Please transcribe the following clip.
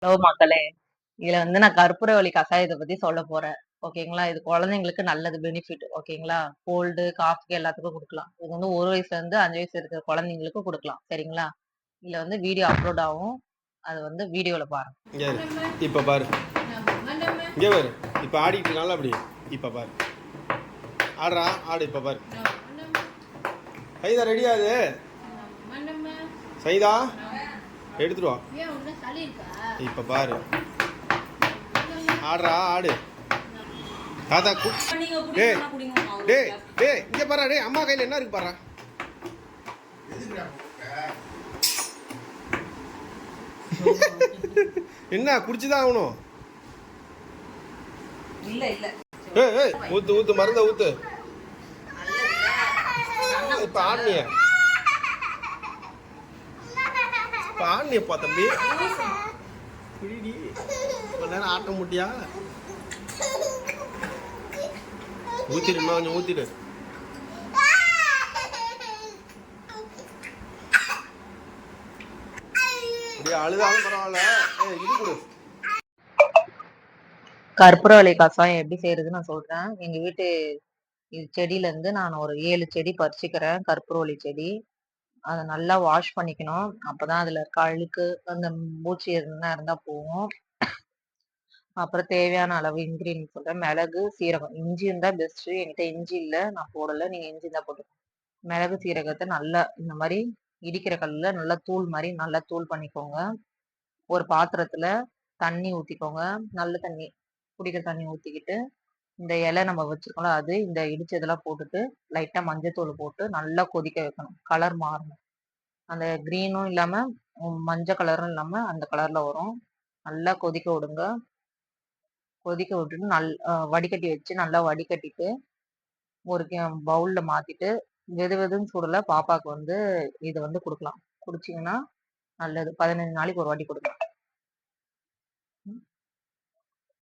Hello மக்களே! இதுல நான் கற்பூரவள்ளி கஷாயத்த பத்தி சொல்லப் போறேன். ஓகேங்களா? இது குழந்தைங்களுக்கு நல்லது பெனிஃபிட். ஓகேங்களா? கோல்டு, காஃப்க்கு எல்லாத்துக்கும் குடுக்கலாம். இது 1 வயசுலருந்து 5 வயசு இருக்கிற குழந்தைங்களுக்கு குடுக்கலாம். சரிங்களா? இதுல வீடியோ அப்லோட் ஆகும். அது வீடியோல பாருங்க. இங்க இரு. இப்ப பாரு. இங்க பாரு. இப்ப ஆடிட்டு இருக்கான்ல அப்படி. இப்ப பாரு. ஆடுறா. ஆடு இப்ப பாரு. சைதா ரெடியா அது? சைதா எடுத்துட்டு வா. இப்ப பாரு. ஆடுறா ஆடு. தாத்தா டேய் டேய் டேய் இங்க பாரு. டேய் அம்மா கையில என்ன இருக்கு பாரு. என்ன குடிச்சுதான் ஆகணும். இல்ல இல்ல. ஏய் ஏய் ஊத்து ஊத்து மருந்த ஊத்து. இப்ப ஆடுனிய. இப்ப ஆடுனியப்பா தம்பி. குடிடி. கொஞ்ச நேரம் ஆட்ட முடியா? ஊத்திடு இன்னும் கொஞ்சம் ஊத்திடு. அழுதாலும் பரவாயில்ல. இது கொடு. கற்பூரவள்ளி கஷாயம் எப்படி செய்யறதுன்னு நான் சொல்றேன். எங்க வீட்டு செடியில நான் ஒரு 7 செடி பறிச்சுக்கிறேன். கற்பூரவள்ளி செடி. அதை நல்லா வாஷ் பண்ணிக்கணும். அப்பதான் அதுல இருக்க அழுக்கு அந்த பூச்சி எதுனா இருந்தா போகும். அப்புறம் தேவையான அளவு இன்கிரீடியன்ட் சொல்றேன். மிளகு, சீரகம், இஞ்சி இருந்தா பெஸ்ட். என்கிட்ட இஞ்சி இல்ல, நான் போடல. நீங்க இஞ்சி இருந்தா போட்டு. மிளகு, சீரகத்தை நல்லா இந்த மாதிரி இடிக்கிற கல்லுல நல்லா தூள் மாதிரி நல்லா தூள் பண்ணிக்கோங்க. ஒரு பாத்திரத்துல தண்ணி ஊத்திக்கோங்க. நல்ல தண்ணி, குடிக்கிற தண்ணி ஊத்திக்கிட்டு இந்த இலை நம்ம வச்சிருக்கோம்ல அது இந்த இடிச்சதெல்லாம் போட்டுட்டு லைட்டா மஞ்சத்தூள் போட்டு நல்லா கொதிக்க வைக்கணும். கலர் மாறணும். அந்த கிரீனும் இல்லாம மஞ்சள் கலரும் இல்லாம அந்த கலர்ல வரும். நல்லா கொதிக்க விடுங்க. கொதிக்க விட்டுட்டு வடிகட்டி வச்சு நல்லா வடிகட்டிட்டு ஒரு பவுல்ல மாத்திட்டு வெது வெதுன்னு சூடுல பாப்பாக்கு இது கொடுக்கலாம். குடிச்சிங்கன்னா நல்லது. 15 நாளைக்கு ஒரு வாட்டி கொடுக்கலாம்.